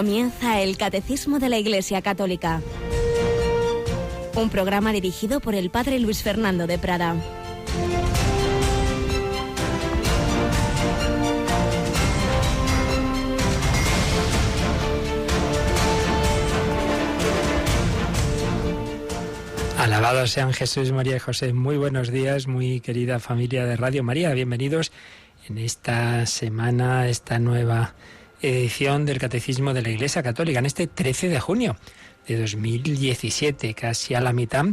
Comienza el Catecismo de la Iglesia Católica, un programa dirigido por el Padre Luis Fernando de Prada. Alabados sean Jesús, María y José. Muy buenos días, muy querida familia de Radio María. Bienvenidos en esta semana, esta nueva edición del Catecismo de la Iglesia Católica, en este 13 de junio de 2017, casi a la mitad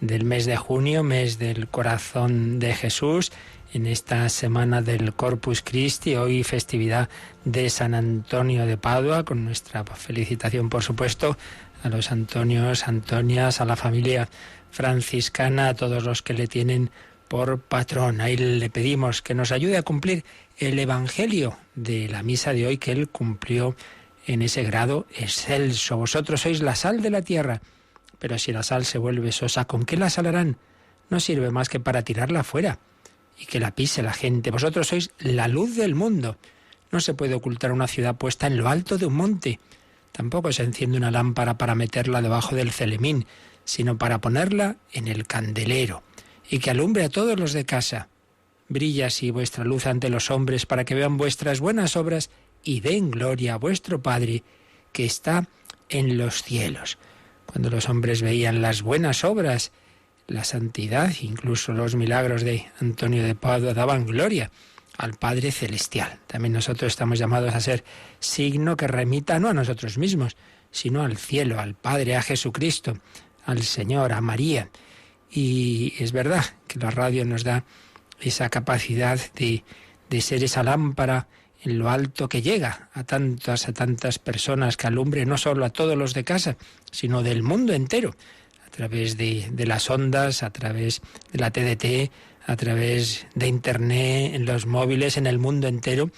del mes de junio, mes del corazón de Jesús, en esta semana del Corpus Christi, hoy festividad de San Antonio de Padua, con nuestra felicitación, por supuesto, a los Antonios, Antonias, a la familia franciscana, a todos los que le tienen por patrón. Ahí le pedimos que nos ayude a cumplir el Evangelio de la misa de hoy, que él cumplió en ese grado excelso. Vosotros sois la sal de la tierra, pero si la sal se vuelve sosa, ¿con qué la salarán? No sirve más que para tirarla fuera y que la pise la gente. Vosotros sois la luz del mundo. No se puede ocultar una ciudad puesta en lo alto de un monte. Tampoco se enciende una lámpara para meterla debajo del celemín, sino para ponerla en el candelero, y que alumbre a todos los de casa. Brilla así vuestra luz ante los hombres, para que vean vuestras buenas obras y den gloria a vuestro Padre que está en los cielos. Cuando los hombres veían las buenas obras, la santidad, incluso los milagros de Antonio de Padua, daban gloria al Padre Celestial. También nosotros estamos llamados a ser signo que remita no a nosotros mismos, sino al cielo, al Padre, a Jesucristo, al Señor, a María. Y es verdad que la radio nos da esa capacidad de ser esa lámpara en lo alto que llega a tantas personas, que alumbre no solo a todos los de casa, sino del mundo entero, a través de las ondas, a través de la TDT, a través de Internet, en los móviles, en el mundo entero,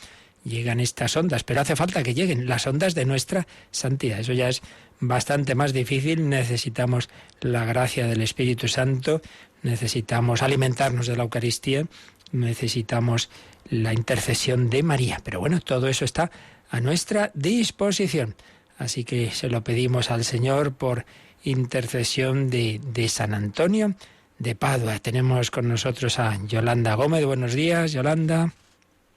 llegan estas ondas. Pero hace falta que lleguen las ondas de nuestra santidad. Eso ya es bastante más difícil. Necesitamos la gracia del Espíritu Santo, necesitamos alimentarnos de la Eucaristía, necesitamos la intercesión de María. Pero bueno, todo eso está a nuestra disposición. Así que se lo pedimos al Señor por intercesión de San Antonio de Padua. Tenemos con nosotros a Yolanda Gómez. Buenos días, Yolanda.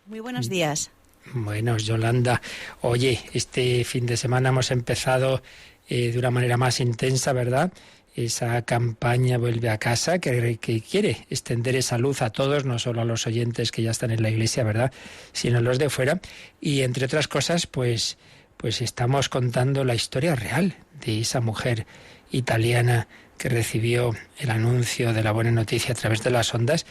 Muy buenos días. Bueno, Yolanda, oye, este fin de semana hemos empezado de una manera más intensa, ¿verdad? Esa campaña Vuelve a Casa, que quiere extender esa luz a todos, no solo a los oyentes que ya están en la iglesia, ¿verdad?, sino a los de fuera. Y entre otras cosas, pues estamos contando la historia real de esa mujer italiana que recibió el anuncio de la buena noticia a través de las ondas,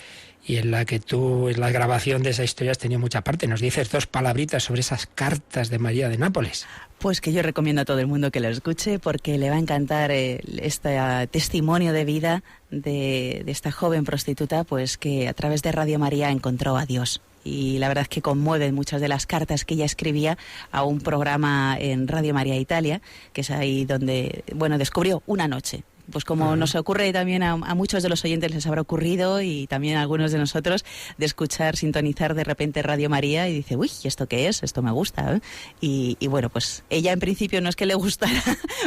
y en la que tú, en la grabación de esa historia, has tenido mucha parte. Nos dices dos palabritas sobre esas cartas de María de Nápoles. Pues que yo recomiendo a todo el mundo que lo escuche, porque le va a encantar este testimonio de vida de esta joven prostituta, pues que a través de Radio María encontró a Dios. Y la verdad es que conmueven muchas de las cartas que ella escribía a un programa en Radio María Italia, que es ahí donde, descubrió una noche. Pues como nos ocurre también a muchos de los oyentes, les habrá ocurrido, y también a algunos de nosotros, de escuchar, sintonizar de repente Radio María y dice, uy, ¿esto qué es? Esto me gusta, ¿eh? Y bueno, pues ella en principio no es que le gustara,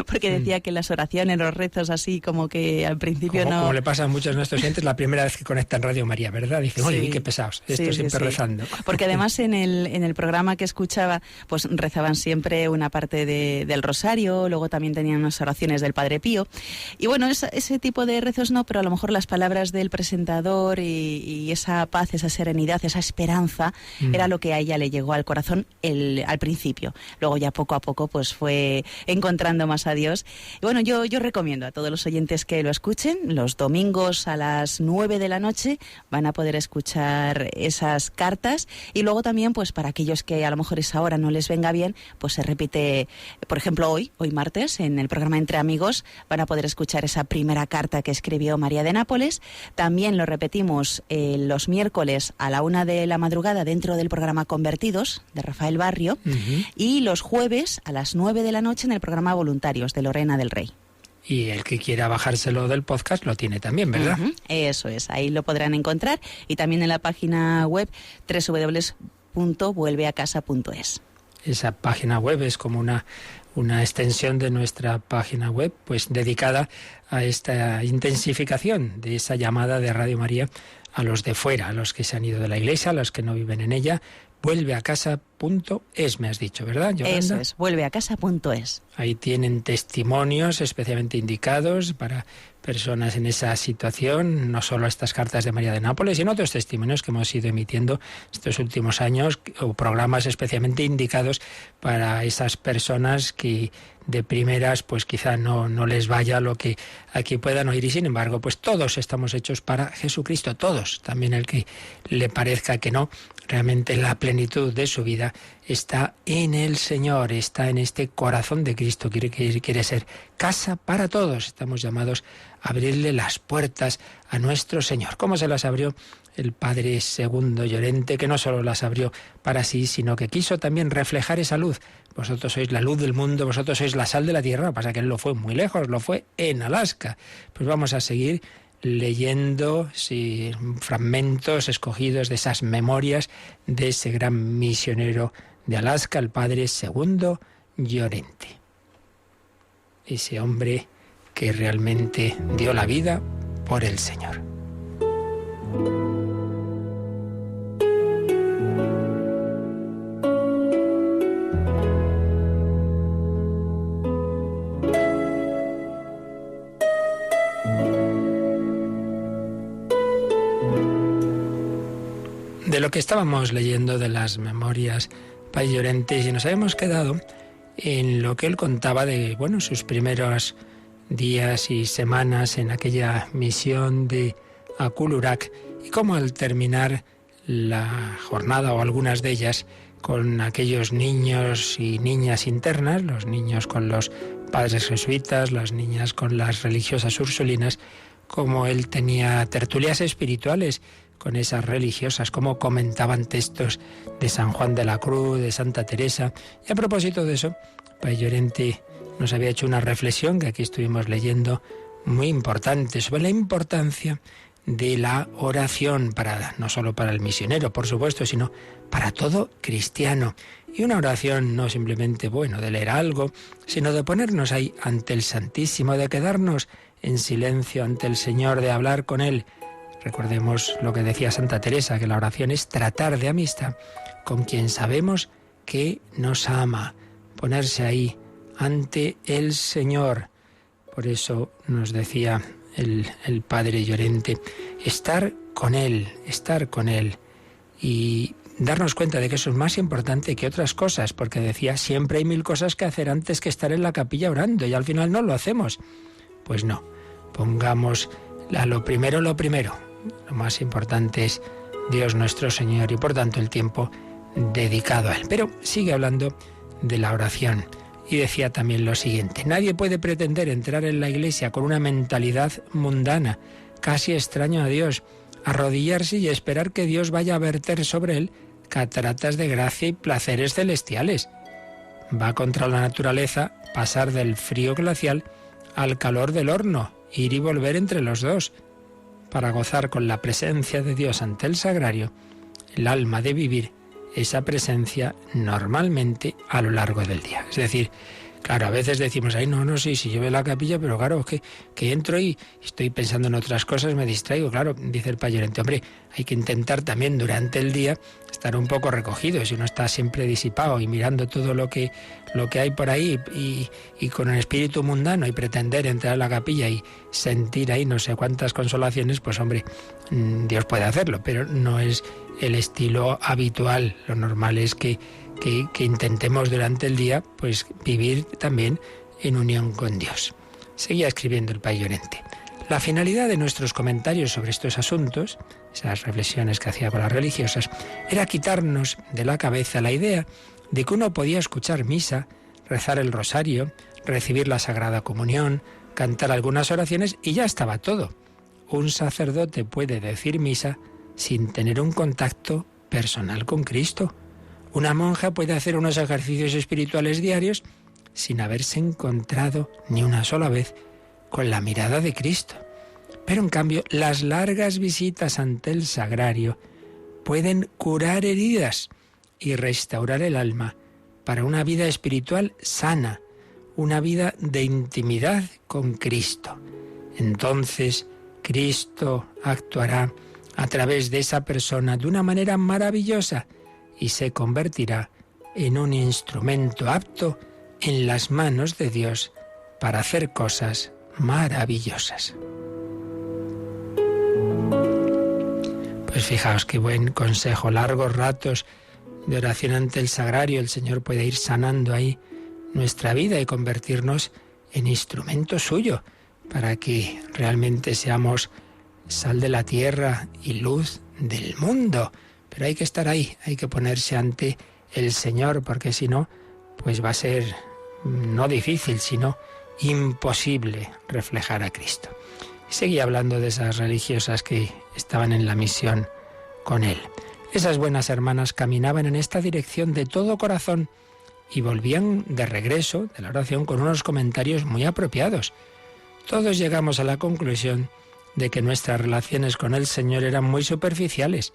porque decía que las oraciones, los rezos así, como que al principio no... Como le pasa a muchos de nuestros oyentes la primera vez que conectan Radio María, ¿verdad? Dicen, oye, sí, qué pesados, esto siempre rezando. Porque además en el programa que escuchaba, pues rezaban siempre una parte del rosario, luego también tenían unas oraciones del Padre Pío, y bueno, ese tipo de rezos no, pero a lo mejor las palabras del presentador y esa paz, esa serenidad, esa esperanza, era lo que a ella le llegó al corazón al principio. Luego ya poco a poco pues fue encontrando más a Dios. Y bueno, yo recomiendo a todos los oyentes que lo escuchen. Los domingos a las 9 de la noche van a poder escuchar esas cartas, y luego también, pues para aquellos que a lo mejor esa hora no les venga bien, pues se repite, por ejemplo hoy martes, en el programa Entre Amigos, van a poder escuchar esa primera carta que escribió María de Nápoles. También lo repetimos los miércoles a la 1 de la madrugada dentro del programa Convertidos, de Rafael Barrio, y los jueves a las 9 de la noche en el programa Voluntarios, de Lorena del Rey. Y el que quiera bajárselo del podcast lo tiene también, ¿verdad? Eso es, ahí lo podrán encontrar, y también en la página web www.vuelveacasa.es. Esa página web es como una una extensión de nuestra página web, pues dedicada a esta intensificación de esa llamada de Radio María a los de fuera, a los que se han ido de la Iglesia, a los que no viven en ella. Vuelveacasa.es, me has dicho, ¿verdad, Yolanda? Eso es, vuelveacasa.es. Ahí tienen testimonios especialmente indicados para personas en esa situación, no solo estas cartas de María de Nápoles, sino otros testimonios que hemos ido emitiendo estos últimos años, o programas especialmente indicados para esas personas que de primeras pues quizá no les vaya lo que aquí puedan oír, y sin embargo pues todos estamos hechos para Jesucristo, todos, también el que le parezca que no, realmente la plenitud de su vida está en el Señor, está en este corazón de Cristo, quiere ser casa para todos. Estamos llamados a abrirle las puertas a nuestro Señor. ¿Cómo se las abrió el Padre Segundo Llorente, que no solo las abrió para sí, sino que quiso también reflejar esa luz? Vosotros sois la luz del mundo, vosotros sois la sal de la tierra. Lo que pasa es que él lo fue muy lejos, lo fue en Alaska. Pues vamos a seguir leyendo fragmentos escogidos de esas memorias de ese gran misionero de Alaska, el Padre Segundo Llorente. Ese hombre que realmente dio la vida por el Señor. De lo que estábamos leyendo de las memorias Padre Llorente, y nos habíamos quedado en lo que él contaba de sus primeros días y semanas en aquella misión de Akullurak, y cómo al terminar la jornada, o algunas de ellas, con aquellos niños y niñas internas, los niños con los padres jesuitas, las niñas con las religiosas ursulinas, cómo él tenía tertulias espirituales con esas religiosas, cómo comentaban textos de San Juan de la Cruz, de Santa Teresa. Y a propósito de eso, Padre Llorente nos había hecho una reflexión que aquí estuvimos leyendo, muy importante, sobre la importancia de la oración, no solo para el misionero, por supuesto, sino para todo cristiano. Y una oración no simplemente, de leer algo, sino de ponernos ahí ante el Santísimo, de quedarnos en silencio ante el Señor, de hablar con Él. Recordemos lo que decía Santa Teresa, que la oración es tratar de amistad con quien sabemos que nos ama, ponerse ahí ante el Señor. Por eso nos decía el Padre Llorente, estar con Él y darnos cuenta de que eso es más importante que otras cosas, porque decía, siempre hay 1000 cosas que hacer antes que estar en la capilla orando, y al final no lo hacemos. Pues no, pongamos lo primero. Lo más importante es Dios nuestro Señor, y por tanto el tiempo dedicado a Él. Pero sigue hablando de la oración y decía también lo siguiente: nadie puede pretender entrar en la Iglesia con una mentalidad mundana, casi extraño a Dios, arrodillarse y esperar que Dios vaya a verter sobre él cataratas de gracia y placeres celestiales. Va contra la naturaleza pasar del frío glacial al calor del horno, ir y volver entre los dos. Para gozar con la presencia de Dios ante el sagrario, el alma de vivir esa presencia normalmente a lo largo del día. Es decir, claro, a veces decimos, sí, yo veo la capilla, pero claro, que entro y estoy pensando en otras cosas, me distraigo. Claro, dice el Padre Llorente, hombre, hay que intentar también durante el día estar un poco recogido. Si uno está siempre disipado y mirando todo lo que hay por ahí y con el espíritu mundano, y pretender entrar a la capilla y sentir ahí no sé cuántas consolaciones, pues hombre, Dios puede hacerlo, pero no es el estilo habitual. Lo normal es que intentemos durante el día pues vivir también en unión con Dios. Seguía escribiendo el Padre Llorente. La finalidad de nuestros comentarios sobre estos asuntos, esas reflexiones que hacía con las religiosas, era quitarnos de la cabeza la idea de que uno podía escuchar misa, rezar el rosario, recibir la Sagrada Comunión, cantar algunas oraciones y ya estaba todo. Un sacerdote puede decir misa sin tener un contacto personal con Cristo. Una monja puede hacer unos ejercicios espirituales diarios sin haberse encontrado ni una sola vez con la mirada de Cristo. Pero en cambio, las largas visitas ante el sagrario pueden curar heridas y restaurar el alma para una vida espiritual sana, una vida de intimidad con Cristo. Entonces Cristo actuará a través de esa persona de una manera maravillosa y se convertirá en un instrumento apto en las manos de Dios para hacer cosas maravillosas. Pues fijaos qué buen consejo, largos ratos de oración ante el sagrario, el Señor puede ir sanando ahí nuestra vida y convertirnos en instrumento suyo para que realmente seamos sal de la tierra y luz del mundo. Pero hay que estar ahí, hay que ponerse ante el Señor, porque si no, pues va a ser no difícil, sino imposible reflejar a Cristo. Y seguía hablando de esas religiosas que estaban en la misión con él. Esas buenas hermanas caminaban en esta dirección de todo corazón y volvían de regreso de la oración con unos comentarios muy apropiados. Todos llegamos a la conclusión de que nuestras relaciones con el Señor eran muy superficiales.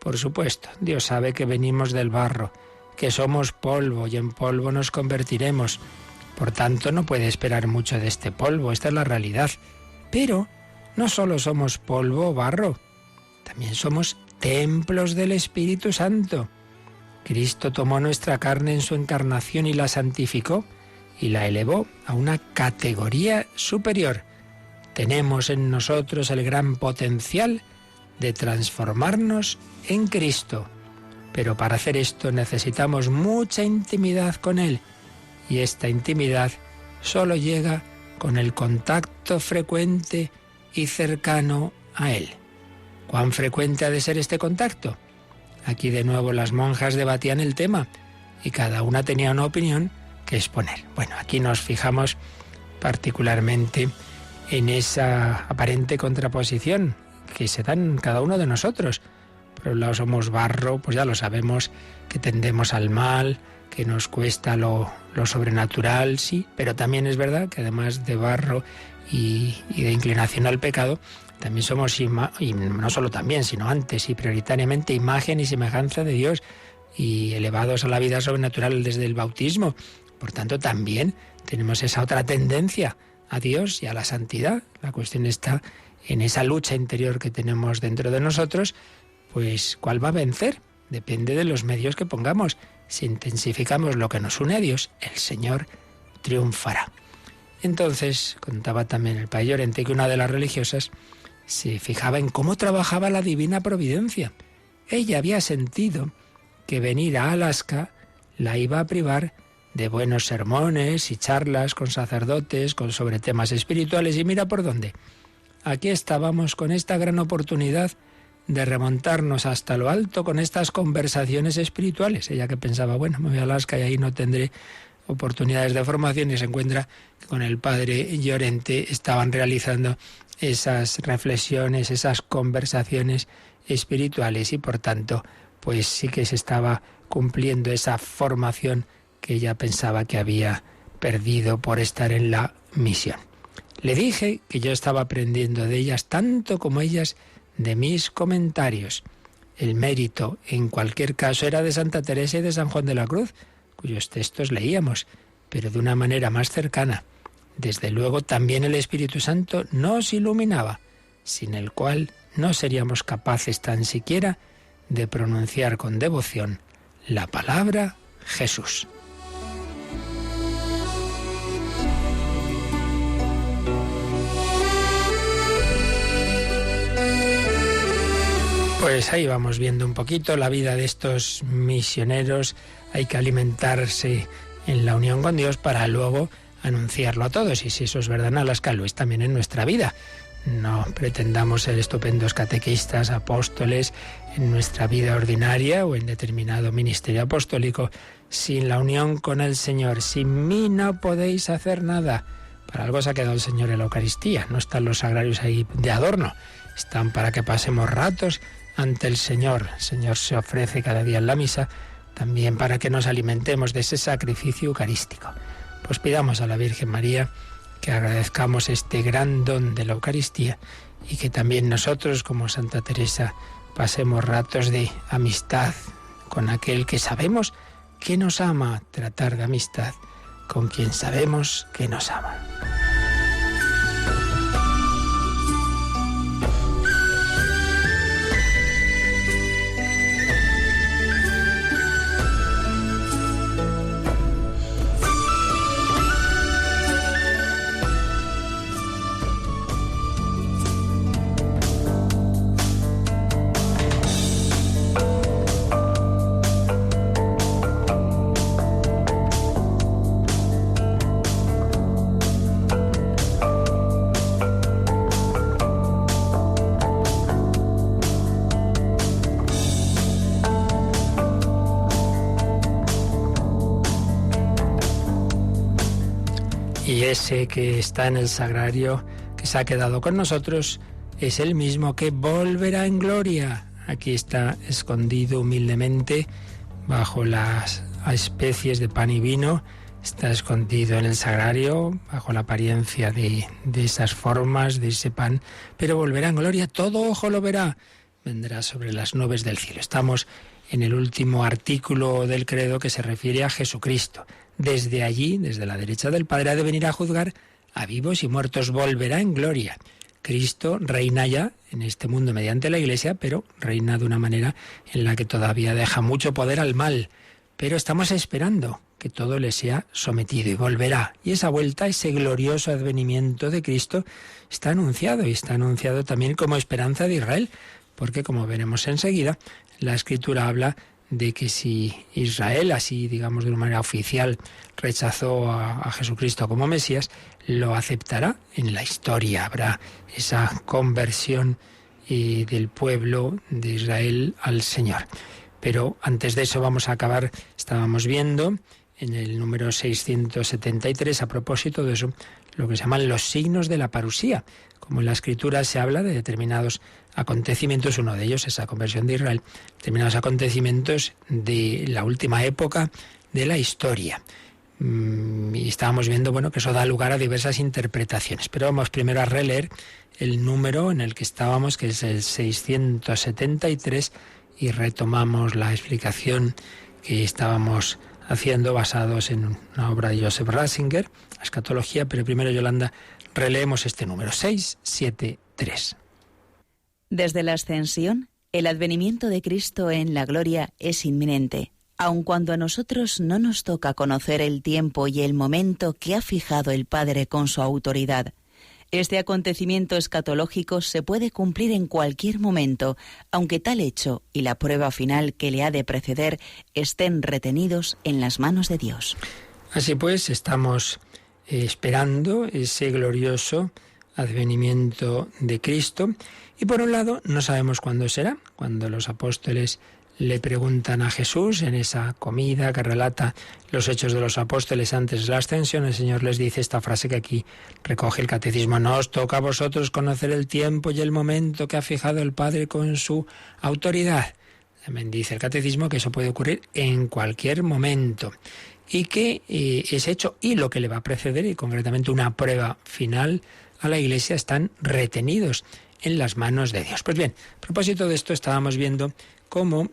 Por supuesto, Dios sabe que venimos del barro, que somos polvo y en polvo nos convertiremos. Por tanto, no puede esperar mucho de este polvo, esta es la realidad. Pero no solo somos polvo o barro, también somos templos del Espíritu Santo. Cristo tomó nuestra carne en su encarnación y la santificó y la elevó a una categoría superior. Tenemos en nosotros el gran potencial de transformarnos en Cristo. Pero para hacer esto necesitamos mucha intimidad con Él. Y esta intimidad solo llega con el contacto frecuente y cercano a Él. ¿Cuán frecuente ha de ser este contacto? Aquí de nuevo las monjas debatían el tema y cada una tenía una opinión que exponer. Bueno, aquí nos fijamos particularmente en esa aparente contraposición que se da en cada uno de nosotros. Por un lado somos barro, pues ya lo sabemos, que tendemos al mal, que nos cuesta lo sobrenatural, sí, pero también es verdad que además de barro y de inclinación al pecado, también somos, y no solo también, sino antes y prioritariamente, imagen y semejanza de Dios y elevados a la vida sobrenatural desde el bautismo. Por tanto, también tenemos esa otra tendencia a Dios y a la santidad. La cuestión está en esa lucha interior que tenemos dentro de nosotros, pues ¿cuál va a vencer? Depende de los medios que pongamos. Si intensificamos lo que nos une a Dios, el Señor triunfará. Entonces, contaba también el padre Llorente que una de las religiosas se fijaba en cómo trabajaba la divina providencia. Ella había sentido que venir a Alaska la iba a privar de buenos sermones y charlas con sacerdotes sobre temas espirituales, y mira por dónde. Aquí estábamos con esta gran oportunidad de remontarnos hasta lo alto con estas conversaciones espirituales. Ella que pensaba, bueno, me voy a Alaska y ahí no tendré oportunidades de formación, y se encuentra que con el padre Llorente estaban realizando esas reflexiones, esas conversaciones espirituales, y por tanto, pues sí que se estaba cumpliendo esa formación que ella pensaba que había perdido por estar en la misión. Le dije que yo estaba aprendiendo de ellas tanto como ellas de mis comentarios. El mérito, en cualquier caso, era de Santa Teresa y de San Juan de la Cruz, cuyos textos leíamos, pero de una manera más cercana. Desde luego también el Espíritu Santo nos iluminaba, sin el cual no seríamos capaces tan siquiera de pronunciar con devoción la palabra Jesús. Pues ahí vamos viendo un poquito la vida de estos misioneros. Hay que alimentarse en la unión con Dios para luego anunciarlo a todos. Y si eso es verdad en Alaska, lo es también en nuestra vida. No pretendamos ser estupendos catequistas, apóstoles en nuestra vida ordinaria o en determinado ministerio apostólico sin la unión con el Señor. Sin mí no podéis hacer nada. Para algo se ha quedado el Señor en la Eucaristía. No están los sagrarios ahí de adorno. Están para que pasemos ratos ante el Señor. El Señor se ofrece cada día en la misa también para que nos alimentemos de ese sacrificio eucarístico. Pues pidamos a la Virgen María que agradezcamos este gran don de la Eucaristía y que también nosotros, como Santa Teresa, pasemos ratos de amistad con aquel que sabemos que nos ama. Tratar de amistad con quien sabemos que nos ama. Y ese que está en el sagrario, que se ha quedado con nosotros, es el mismo que volverá en gloria. Aquí está escondido humildemente bajo las especies de pan y vino, está escondido en el sagrario bajo la apariencia de esas formas, de ese pan, pero volverá en gloria, todo ojo lo verá, vendrá sobre las nubes del cielo. Estamos en el último artículo del credo que se refiere a Jesucristo. Desde allí, desde la derecha del Padre, ha de venir a juzgar a vivos y muertos, volverá en gloria. Cristo reina ya en este mundo mediante la Iglesia, pero reina de una manera en la que todavía deja mucho poder al mal. Pero estamos esperando que todo le sea sometido y volverá. Y esa vuelta, ese glorioso advenimiento de Cristo está anunciado, y está anunciado también como esperanza de Israel, porque como veremos enseguida, la Escritura habla de que si Israel, así digamos de una manera oficial, rechazó a Jesucristo como Mesías, lo aceptará en la historia. Habrá esa conversión del pueblo de Israel al Señor. Pero antes de eso vamos a acabar, estábamos viendo en el número 673, a propósito de eso, lo que se llaman los signos de la parusía. Como en la Escritura se habla de determinados acontecimientos, uno de ellos es la conversión de Israel, determinados acontecimientos de la última época de la historia. Y estábamos viendo, que eso da lugar a diversas interpretaciones. Pero vamos primero a releer el número en el que estábamos, que es el 673, y retomamos la explicación que estábamos haciendo basados en una obra de Joseph Ratzinger, la escatología, pero primero, Yolanda, releemos este número, 673. Desde la ascensión, el advenimiento de Cristo en la gloria es inminente, aun cuando a nosotros no nos toca conocer el tiempo y el momento que ha fijado el Padre con su autoridad. Este acontecimiento escatológico se puede cumplir en cualquier momento, aunque tal hecho y la prueba final que le ha de preceder estén retenidos en las manos de Dios. Así pues, estamos esperando ese glorioso advenimiento de Cristo, y por un lado no sabemos cuándo será. Cuando los apóstoles le preguntan a Jesús en esa comida que relata los Hechos de los Apóstoles antes de la ascensión, el Señor les dice esta frase que aquí recoge el Catecismo: no os toca a vosotros conocer el tiempo y el momento que ha fijado el Padre con su autoridad. También dice el Catecismo que eso puede ocurrir en cualquier momento, y que ese hecho y lo que le va a preceder, y concretamente una prueba final a la Iglesia, están retenidos en las manos de Dios. Pues bien, a propósito de esto, estábamos viendo cómo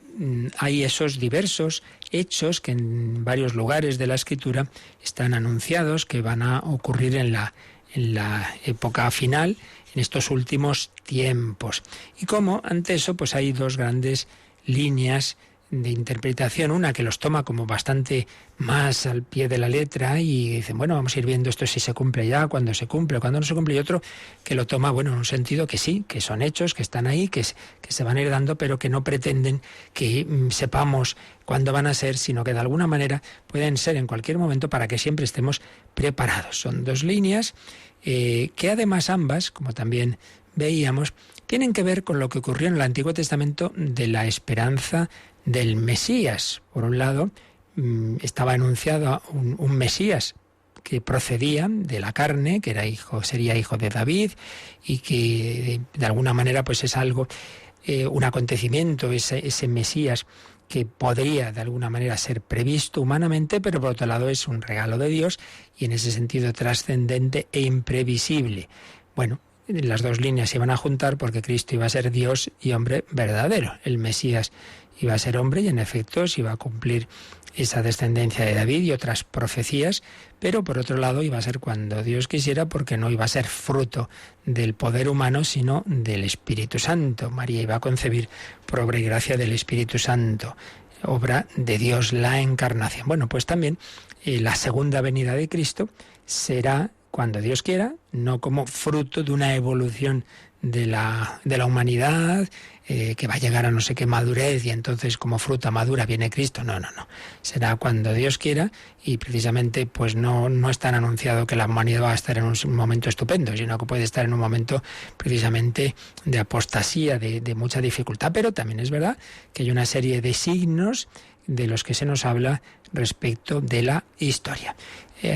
hay esos diversos hechos que en varios lugares de la Escritura están anunciados, que van a ocurrir en la época final, en estos últimos tiempos. Y cómo ante eso pues hay dos grandes líneas de interpretación, una que los toma como bastante más al pie de la letra y dicen, vamos a ir viendo esto si se cumple ya, cuándo se cumple, cuándo no se cumple, y otro que lo toma, en un sentido que sí, que son hechos, que están ahí, que se van a ir dando, pero que no pretenden que sepamos cuándo van a ser, sino que de alguna manera pueden ser en cualquier momento para que siempre estemos preparados. Son dos líneas que además ambas, como también veíamos, tienen que ver con lo que ocurrió en el Antiguo Testamento de la esperanza del Mesías. Por un lado, estaba anunciado un Mesías que procedía de la carne, que sería hijo de David, y que de alguna manera pues es algo, un acontecimiento, ese Mesías que podría de alguna manera ser previsto humanamente, pero por otro lado es un regalo de Dios y en ese sentido trascendente e imprevisible. Las dos líneas se iban a juntar porque Cristo iba a ser Dios y hombre verdadero. El Mesías iba a ser hombre y en efecto se iba a cumplir esa descendencia de David y otras profecías, pero por otro lado iba a ser cuando Dios quisiera, porque no iba a ser fruto del poder humano, sino del Espíritu Santo. María iba a concebir por obra y gracia del Espíritu Santo, obra de Dios, la encarnación. Bueno, pues también la segunda venida de Cristo será cuando Dios quiera, no como fruto de una evolución de la humanidad, que va a llegar a no sé qué madurez y entonces como fruta madura viene Cristo. No. Será cuando Dios quiera, y precisamente pues no es tan anunciado que la humanidad va a estar en un momento estupendo, sino que puede estar en un momento precisamente de apostasía, de mucha dificultad. Pero también es verdad que hay una serie de signos de los que se nos habla respecto de la historia.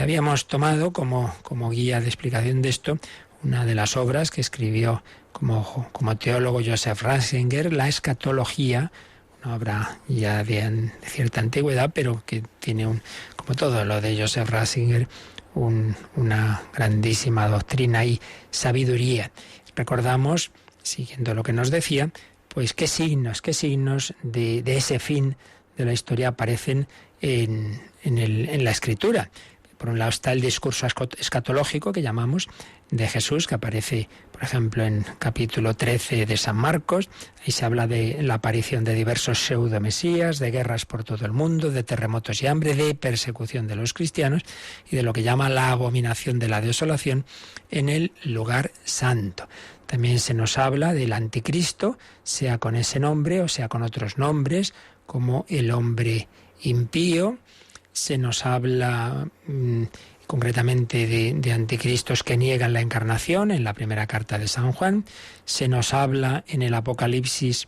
Habíamos tomado como guía de explicación de esto una de las obras que escribió como teólogo Joseph Ratzinger, La escatología, una obra ya de cierta antigüedad, pero que tiene, como todo lo de Joseph Ratzinger, una grandísima doctrina y sabiduría. Recordamos, siguiendo lo que nos decía, pues qué signos de ese fin de la historia aparecen en la Escritura. Por un lado está el discurso escatológico que llamamos de Jesús, que aparece, por ejemplo, en capítulo 13 de San Marcos. Ahí se habla de la aparición de diversos pseudomesías, de guerras por todo el mundo, de terremotos y hambre, de persecución de los cristianos y de lo que llama la abominación de la desolación en el lugar santo. También se nos habla del anticristo, sea con ese nombre o sea con otros nombres, como el hombre impío. Se nos habla concretamente de anticristos que niegan la encarnación en la primera carta de San Juan. Se nos habla en el Apocalipsis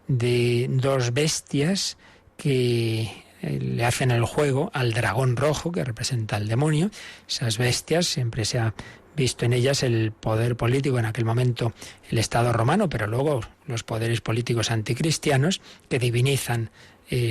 de dos bestias que le hacen el juego al dragón rojo, que representa al demonio. Esas bestias, siempre se ha visto en ellas el poder político, en aquel momento el Estado romano, pero luego los poderes políticos anticristianos que divinizan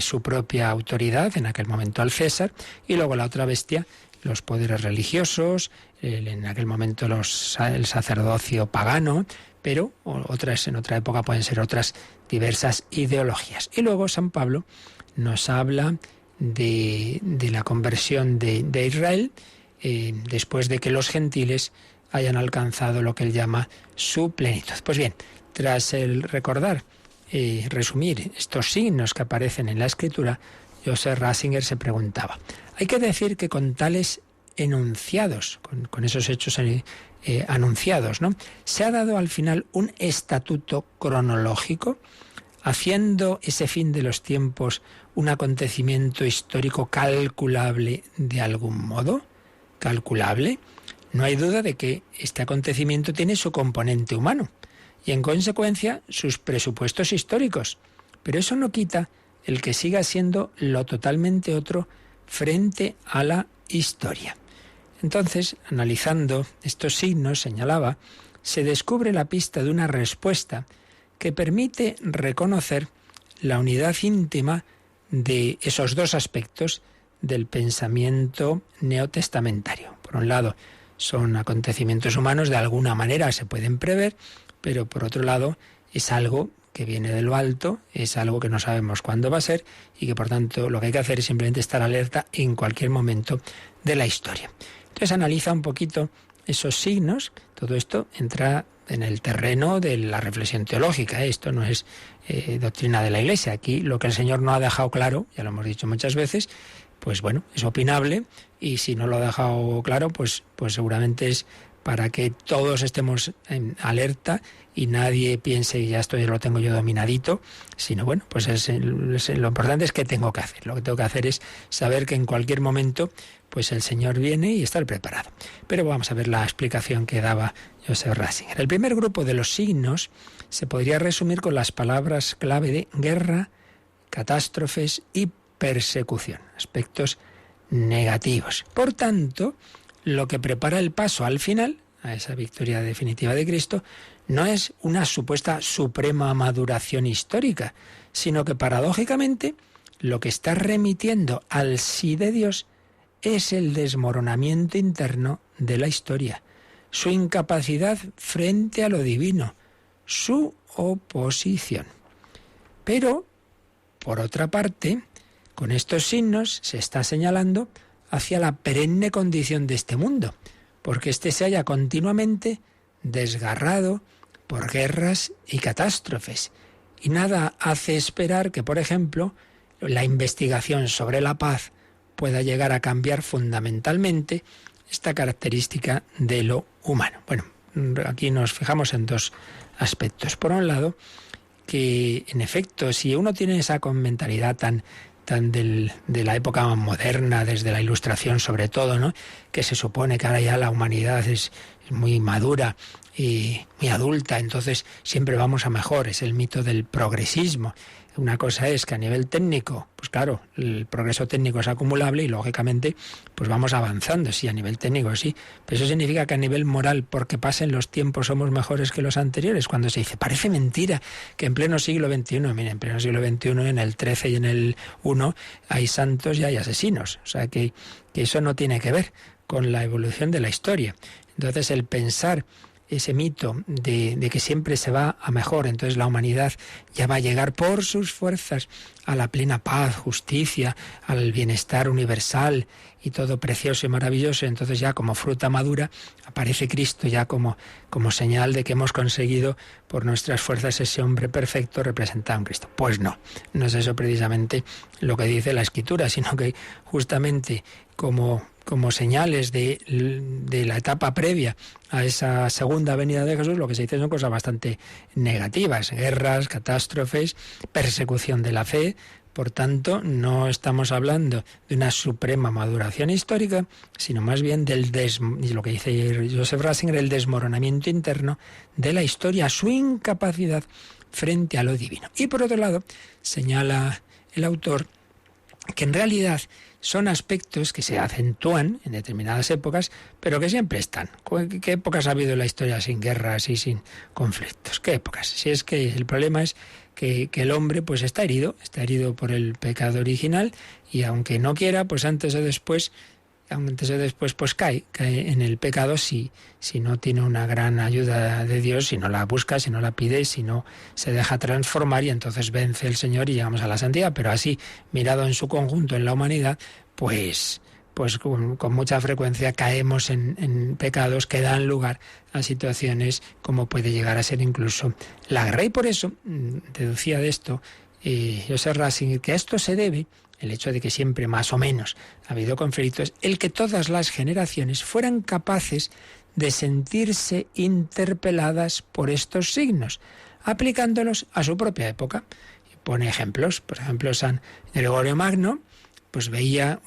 su propia autoridad, en aquel momento al César, y luego la otra bestia, los poderes religiosos, en aquel momento el sacerdocio pagano, pero en otra época pueden ser otras diversas ideologías. Y luego San Pablo nos habla de la conversión de Israel, después de que los gentiles hayan alcanzado lo que él llama su plenitud. Pues bien, tras el recordar resumir estos signos que aparecen en la Escritura, Joseph Ratzinger se preguntaba, hay que decir que con tales enunciados, con esos hechos anunciados, ¿no?, se ha dado al final un estatuto cronológico, haciendo ese fin de los tiempos un acontecimiento histórico calculable de algún modo. ¿Calculable? No hay duda de que este acontecimiento tiene su componente humano y en consecuencia sus presupuestos históricos. Pero eso no quita el que siga siendo lo totalmente otro frente a la historia. Entonces, analizando estos signos, señalaba, se descubre la pista de una respuesta que permite reconocer la unidad íntima de esos dos aspectos del pensamiento neotestamentario. Por un lado, son acontecimientos humanos, de alguna manera se pueden prever, pero por otro lado es algo que viene de lo alto, es algo que no sabemos cuándo va a ser y que por tanto lo que hay que hacer es simplemente estar alerta en cualquier momento de la historia. Entonces analiza un poquito esos signos, todo esto entra en el terreno de la reflexión teológica, esto no es doctrina de la Iglesia. Aquí lo que el Señor no ha dejado claro, ya lo hemos dicho muchas veces, pues bueno, es opinable, y si no lo ha dejado claro, pues seguramente es para que todos estemos en alerta y nadie piense ya esto ya lo tengo yo dominadito, sino bueno, pues lo importante es que tengo que hacer. Lo que tengo que hacer es saber que en cualquier momento pues el Señor viene y estar preparado. Pero vamos a ver la explicación que daba Joseph Ratzinger. El primer grupo de los signos se podría resumir con las palabras clave de guerra, catástrofes y persecución, aspectos negativos. Por tanto, lo que prepara el paso al final, a esa victoria definitiva de Cristo, no es una supuesta suprema maduración histórica, sino que paradójicamente lo que está remitiendo al sí de Dios es el desmoronamiento interno de la historia, su incapacidad frente a lo divino, su oposición. Pero, por otra parte, Con estos signos se está señalando hacia la perenne condición de este mundo, porque éste se halla continuamente desgarrado por guerras y catástrofes. Y nada hace esperar que, por ejemplo, la investigación sobre la paz pueda llegar a cambiar fundamentalmente esta característica de lo humano. Bueno, aquí nos fijamos en dos aspectos. Por un lado, que en efecto, si uno tiene esa mentalidad tan de la época moderna, desde la Ilustración sobre todo, ¿no?, que se supone que ahora ya la humanidad es muy madura y muy adulta, entonces siempre vamos a mejor, es el mito del progresismo. Una cosa es que a nivel técnico, pues claro, el progreso técnico es acumulable y lógicamente pues vamos avanzando, sí, a nivel técnico sí, pero eso significa que a nivel moral, porque pasen los tiempos, somos mejores que los anteriores. Cuando se dice, parece mentira que en pleno siglo XXI, miren, en pleno siglo XXI, en el XIII y en el I, hay santos y hay asesinos, o sea que eso no tiene que ver con la evolución de la historia. Entonces el pensar ese mito de que siempre se va a mejor, entonces la humanidad ya va a llegar por sus fuerzas a la plena paz, justicia, al bienestar universal y todo precioso y maravilloso, entonces ya como fruta madura aparece Cristo ya como señal de que hemos conseguido por nuestras fuerzas ese hombre perfecto representado en Cristo. Pues no es eso precisamente lo que dice la Escritura, sino que justamente como señales de la etapa previa a esa segunda venida de Jesús, lo que se dice son cosas bastante negativas: guerras, catástrofes, persecución de la fe. Por tanto, no estamos hablando de una suprema maduración histórica, sino más bien lo que dice Joseph Ratzinger, el desmoronamiento interno de la historia, su incapacidad frente a lo divino. Y por otro lado, señala el autor que en realidad son aspectos que se acentúan en determinadas épocas, pero que siempre están. ¿Qué épocas ha habido en la historia sin guerras y sin conflictos? ¿Qué épocas? Si es que el problema es que el hombre pues está herido por el pecado original, y aunque no quiera, pues antes o después pues cae en el pecado si no tiene una gran ayuda de Dios, si no la busca, si no la pide, si no se deja transformar, y entonces vence el Señor y llegamos a la santidad. Pero así, mirado en su conjunto en la humanidad, pues con mucha frecuencia caemos en pecados que dan lugar a situaciones como puede llegar a ser incluso la guerra. Y por eso deducía de esto Joseph Ratzinger que a esto se debe el hecho de que siempre más o menos ha habido conflictos, el que todas las generaciones fueran capaces de sentirse interpeladas por estos signos, aplicándolos a su propia época. Y pone ejemplos. Por ejemplo, San Gregorio Magno pues veía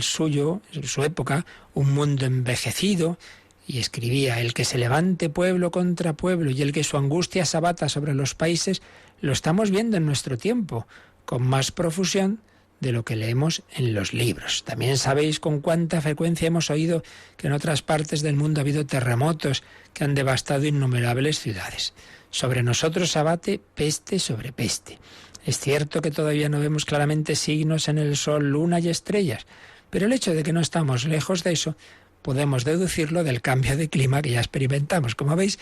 su época, un mundo envejecido, y escribía: el que se levante pueblo contra pueblo y el que su angustia se abata sobre los países, lo estamos viendo en nuestro tiempo, con más profusión de lo que leemos en los libros. También sabéis con cuánta frecuencia hemos oído que en otras partes del mundo ha habido terremotos que han devastado innumerables ciudades. Sobre nosotros abate peste sobre peste. Es cierto que todavía no vemos claramente signos en el sol, luna y estrellas, pero el hecho de que no estamos lejos de eso, podemos deducirlo del cambio de clima que ya experimentamos. Como veis,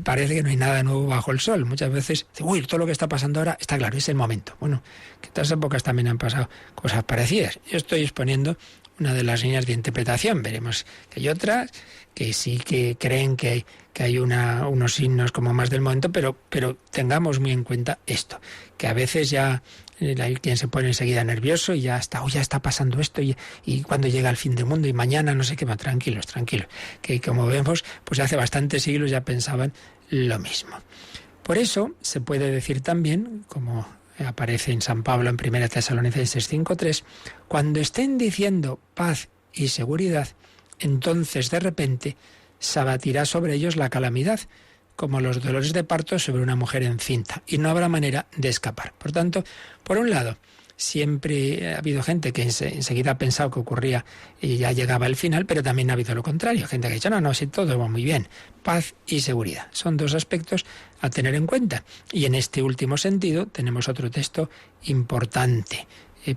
parece que no hay nada nuevo bajo el sol. Muchas veces, todo lo que está pasando ahora está claro, es el momento. Bueno, que en otras épocas también han pasado cosas parecidas. Yo estoy exponiendo una de las líneas de interpretación. Veremos que hay otras que sí que creen que hay unos signos como más del momento, pero tengamos muy en cuenta esto, que a veces ya hay quien se pone enseguida nervioso y ya está pasando esto y cuando llega el fin del mundo y mañana no sé qué, tranquilos, que como vemos, pues hace bastantes siglos ya pensaban lo mismo. Por eso se puede decir también, como aparece en San Pablo en 1 Tesalonicenses 5:3, cuando estén diciendo paz y seguridad, entonces de repente se abatirá sobre ellos la calamidad, como los dolores de parto sobre una mujer encinta, y no habrá manera de escapar. Por tanto, por un lado, siempre ha habido gente que enseguida ha pensado que ocurría y ya llegaba el final, pero también ha habido lo contrario, gente que ha dicho, no, si todo va muy bien, paz y seguridad. Son dos aspectos a tener en cuenta. Y en este último sentido tenemos otro texto importante,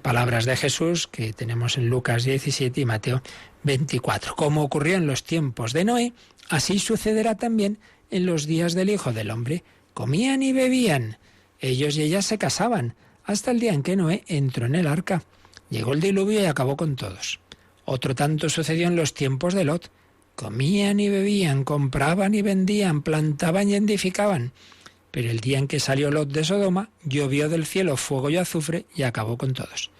palabras de Jesús que tenemos en Lucas 17 y Mateo 24. Como ocurrió en los tiempos de Noé, así sucederá también en los días del Hijo del Hombre. Comían y bebían, ellos y ellas se casaban, hasta el día en que Noé entró en el arca. Llegó el diluvio y acabó con todos. Otro tanto sucedió en los tiempos de Lot. Comían y bebían, compraban y vendían, plantaban y edificaban. Pero el día en que salió Lot de Sodoma, llovió del cielo fuego y azufre y acabó con todos.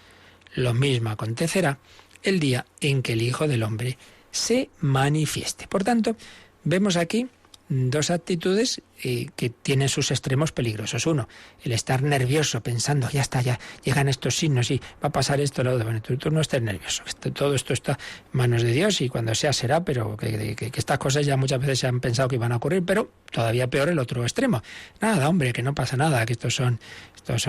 Lo mismo acontecerá el día en que el Hijo del Hombre se manifieste. Por tanto, vemos aquí dos actitudes que tienen sus extremos peligrosos. Uno, el estar nervioso pensando, ya está, ya llegan estos signos y va a pasar esto, lo otro. Bueno, tú no estés nervioso, todo esto está en manos de Dios y cuando sea será, pero que estas cosas ya muchas veces se han pensado que iban a ocurrir, pero todavía peor el otro extremo. Nada, hombre, que no pasa nada, que estos son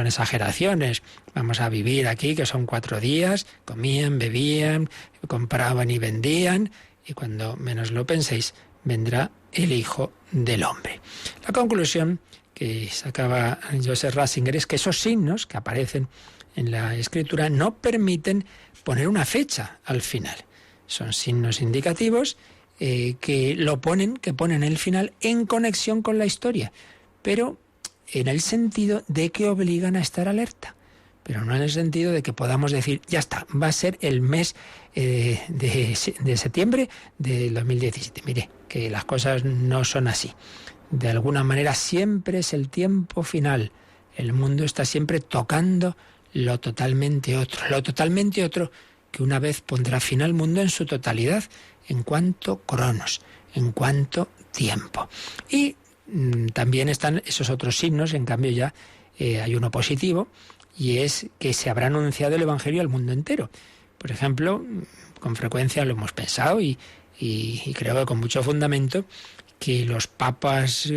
exageraciones. Vamos a vivir aquí, que son 4 días, comían, bebían, compraban y vendían, y cuando menos lo penséis, vendrá el Hijo del Hombre. La conclusión que sacaba Joseph Ratzinger es que esos signos que aparecen en la Escritura no permiten poner una fecha al final. Son signos indicativos que ponen el final en conexión con la historia, pero en el sentido de que obligan a estar alerta. Pero no en el sentido de que podamos decir, ya está, va a ser el mes de septiembre del 2017. Mire, que las cosas no son así. De alguna manera siempre es el tiempo final. El mundo está siempre tocando lo totalmente otro que una vez pondrá fin al mundo en su totalidad, en cuanto cronos, en cuanto tiempo. Y también están esos otros signos, en cambio ya hay uno positivo, y es que se habrá anunciado el Evangelio al mundo entero. Por ejemplo, con frecuencia lo hemos pensado y creo que con mucho fundamento, que los papas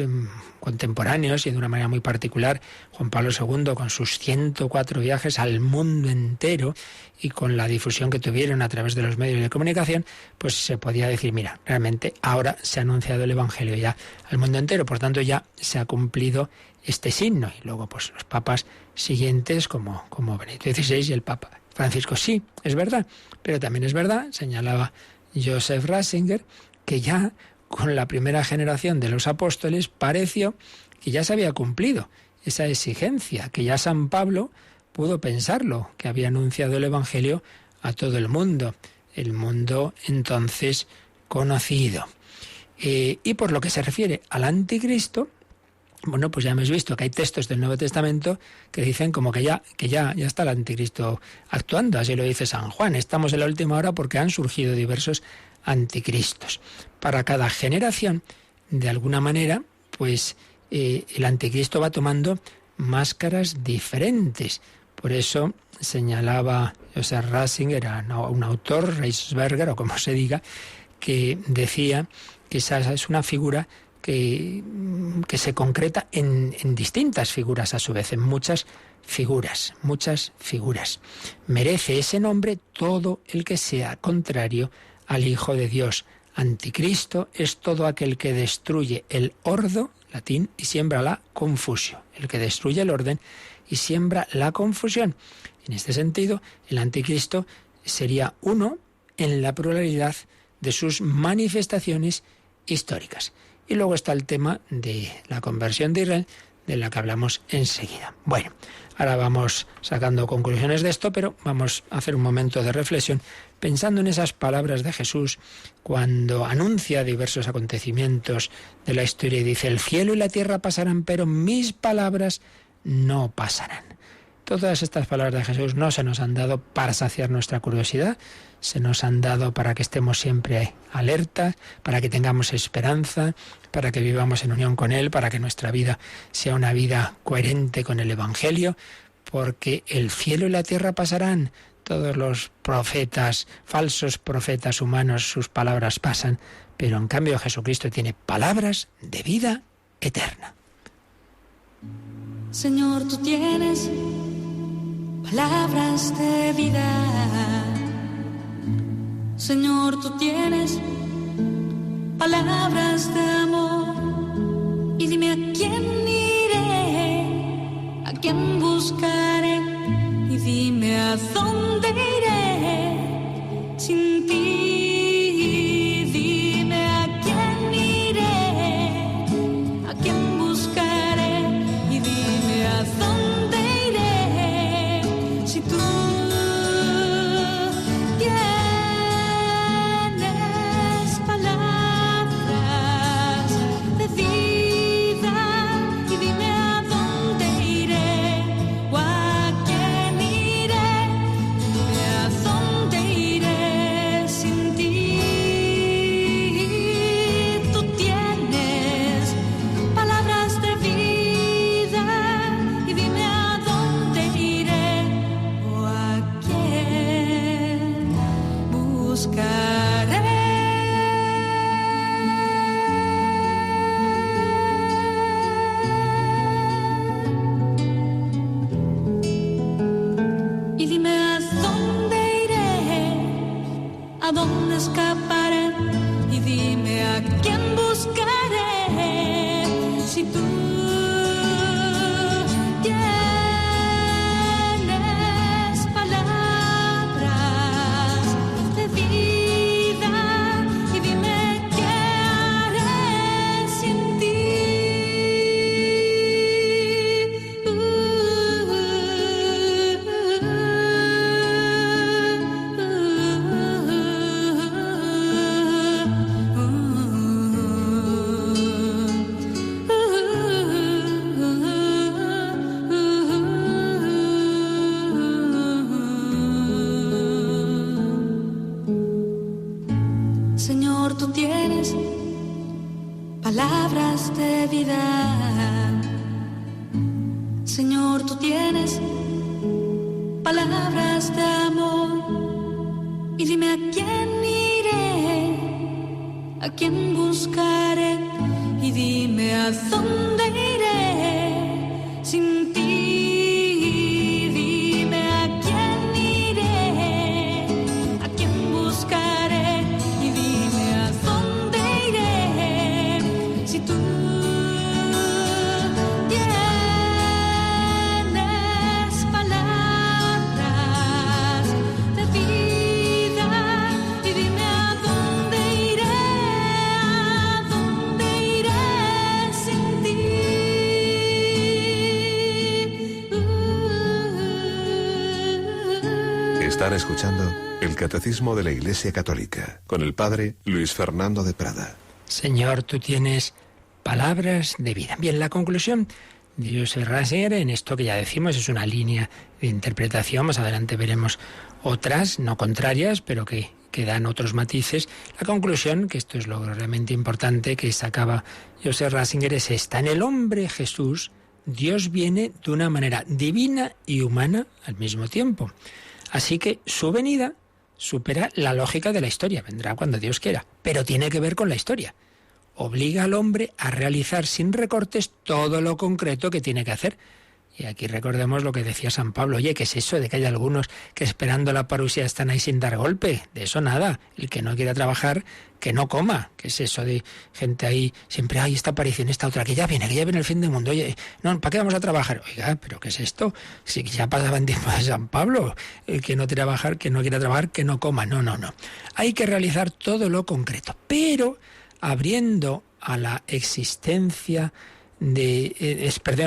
contemporáneos, y de una manera muy particular Juan Pablo II, con sus 104 viajes al mundo entero y con la difusión que tuvieron a través de los medios de comunicación, pues se podía decir, mira, realmente ahora se ha anunciado el Evangelio ya al mundo entero, por tanto ya se ha cumplido este signo. Y luego pues los papas siguientes como Benedicto XVI y el Papa Francisco. Sí, es verdad, pero también es verdad, señalaba Joseph Ratzinger, que ya con la primera generación de los apóstoles pareció que ya se había cumplido esa exigencia, que ya San Pablo pudo pensarlo, que había anunciado el Evangelio a todo el mundo entonces conocido. Y por lo que se refiere al anticristo, bueno, pues ya hemos visto que hay textos del Nuevo Testamento que dicen como que ya está el anticristo actuando, así lo dice San Juan. Estamos en la última hora porque han surgido diversos anticristos. Para cada generación, de alguna manera, pues el anticristo va tomando máscaras diferentes. Por eso señalaba Joseph Ratzinger, un autor, Reisberger o como se diga, que decía que esa es una figura que se concreta en distintas figuras a su vez, en muchas figuras. Merece ese nombre todo el que sea contrario al Hijo de Dios. Anticristo es todo aquel que destruye el ordo, latín, y siembra la confusión. El que destruye el orden y siembra la confusión. En este sentido, el anticristo sería uno en la pluralidad de sus manifestaciones históricas. Y luego está el tema de la conversión de Israel, de la que hablamos enseguida. Bueno, ahora vamos sacando conclusiones de esto, pero vamos a hacer un momento de reflexión pensando en esas palabras de Jesús cuando anuncia diversos acontecimientos de la historia y dice: el cielo y la tierra pasarán, pero mis palabras no pasarán. Todas estas palabras de Jesús no se nos han dado para saciar nuestra curiosidad, se nos han dado para que estemos siempre alerta, para que tengamos esperanza, para que vivamos en unión con Él, para que nuestra vida sea una vida coherente con el Evangelio, porque el cielo y la tierra pasarán, todos los profetas, falsos profetas humanos, sus palabras pasan, pero en cambio Jesucristo tiene palabras de vida eterna. Señor, tú tienes palabras de vida. Señor, tú tienes palabras de amor. Y dime a quién iré, a quién buscaré. Y dime a dónde iré sin ti. Dime a quién iré, a quién buscaré. Y dime a dónde iré si tú palabras de vida. Señor, tú tienes palabras de amor, y dime a quién iré, a quién buscaré, y dime a dónde iré sin ti. Dime a quién iré, a quién buscaré, y dime a dónde iré si tú tienes palabras de vida. Y dime a dónde iré sin ti. Están escuchando el Catecismo de la Iglesia Católica con el Padre Luis Fernando de Prada. Señor, tú tienes palabras de vida. Bien, la conclusión de Joseph Ratzinger en esto que ya decimos es una línea de interpretación. Más adelante veremos otras, no contrarias, pero que dan otros matices. La conclusión, que esto es lo realmente importante que sacaba Joseph Ratzinger, es esta: en el hombre Jesús, Dios viene de una manera divina y humana al mismo tiempo. Así que su venida supera la lógica de la historia. Vendrá cuando Dios quiera, pero tiene que ver con la historia. Obliga al hombre a realizar sin recortes todo lo concreto que tiene que hacer. Y aquí recordemos lo que decía San Pablo. Oye, ¿qué es eso de que hay algunos que esperando la parusía están ahí sin dar golpe? De eso nada. El que no quiera trabajar, que no coma. ¿Qué es eso de gente ahí siempre, ay, esta aparición, esta otra, que ya viene el fin del mundo? Oye, no, ¿para qué vamos a trabajar? Oiga, ¿pero qué es esto? Si ya pasaba en tiempo de San Pablo. El que no quiera trabajar, que no coma. No. Hay que realizar todo lo concreto, pero abriendo a la existencia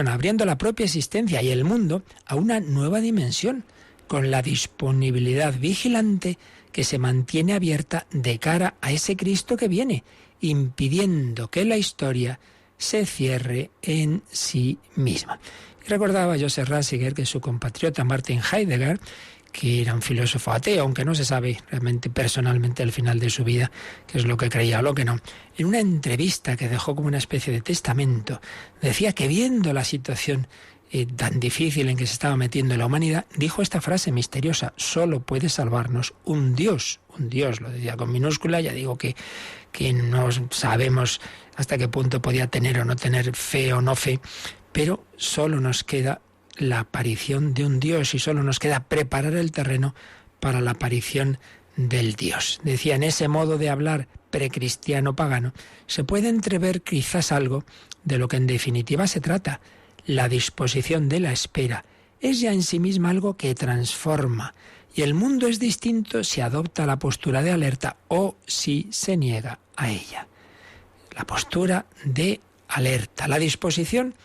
abriendo la propia existencia y el mundo a una nueva dimensión, con la disponibilidad vigilante que se mantiene abierta de cara a ese Cristo que viene, impidiendo que la historia se cierre en sí misma. Y recordaba Joseph Ratzinger que su compatriota Martin Heidegger, que era un filósofo ateo, aunque no se sabe realmente personalmente al final de su vida qué es lo que creía o lo que no, en una entrevista que dejó como una especie de testamento, decía que viendo la situación tan difícil en que se estaba metiendo la humanidad, dijo esta frase misteriosa: solo puede salvarnos un Dios, lo decía con minúscula. Ya digo que no sabemos hasta qué punto podía tener o no tener fe o no fe, pero solo nos queda la aparición de un Dios y solo nos queda preparar el terreno para la aparición del Dios. Decía, en ese modo de hablar precristiano pagano se puede entrever quizás algo de lo que en definitiva se trata. La disposición de la espera es ya en sí misma algo que transforma, y el mundo es distinto si adopta la postura de alerta o si se niega a ella. La postura de alerta, la disposición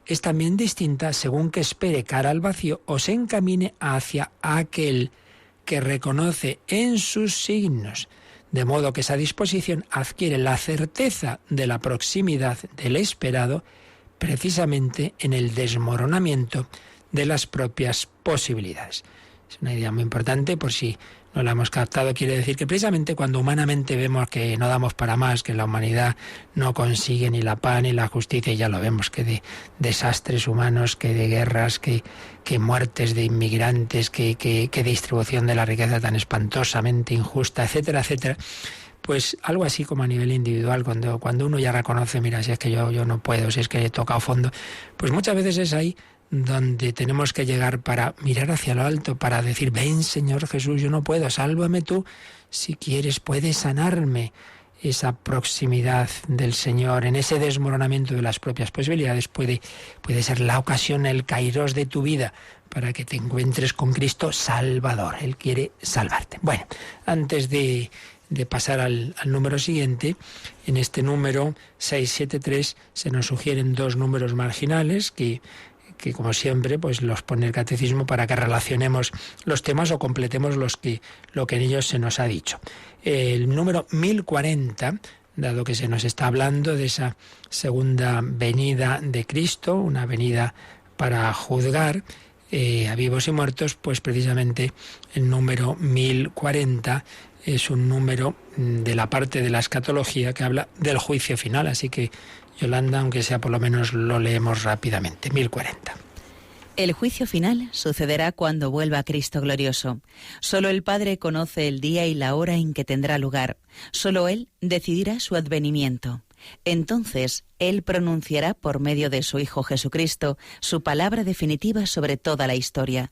es también distinta según que espere cara al vacío o se encamine hacia aquel que reconoce en sus signos, de modo que esa disposición adquiere la certeza de la proximidad del esperado precisamente en el desmoronamiento de las propias posibilidades. Es una idea muy importante, por si no la hemos captado. Quiere decir que precisamente cuando humanamente vemos que no damos para más, que la humanidad no consigue ni la paz ni la justicia, y ya lo vemos, que de desastres humanos, que de guerras, que muertes de inmigrantes, que distribución de la riqueza tan espantosamente injusta, etcétera, etcétera, pues algo así como a nivel individual, cuando uno ya reconoce, mira, si es que yo no puedo, si es que he tocado fondo, pues muchas veces es ahí donde tenemos que llegar para mirar hacia lo alto, para decir, ven Señor Jesús, yo no puedo, sálvame tú, si quieres puedes sanarme. Esa proximidad del Señor, en ese desmoronamiento de las propias posibilidades, puede ser la ocasión, el kairos de tu vida, para que te encuentres con Cristo Salvador. Él quiere salvarte. Bueno, antes de pasar al número siguiente, en este número 673 se nos sugieren dos números marginales que como siempre pues los pone el catecismo para que relacionemos los temas o completemos lo que en ellos se nos ha dicho. El número 1040, dado que se nos está hablando de esa segunda venida de Cristo, una venida para juzgar a vivos y muertos, pues precisamente el número 1040 es un número de la parte de la escatología que habla del juicio final. Así que, Yolanda, aunque sea por lo menos lo leemos rápidamente. 1040. El juicio final sucederá cuando vuelva Cristo glorioso. Solo el Padre conoce el día y la hora en que tendrá lugar. Solo Él decidirá su advenimiento. Entonces, Él pronunciará por medio de su Hijo Jesucristo su palabra definitiva sobre toda la historia.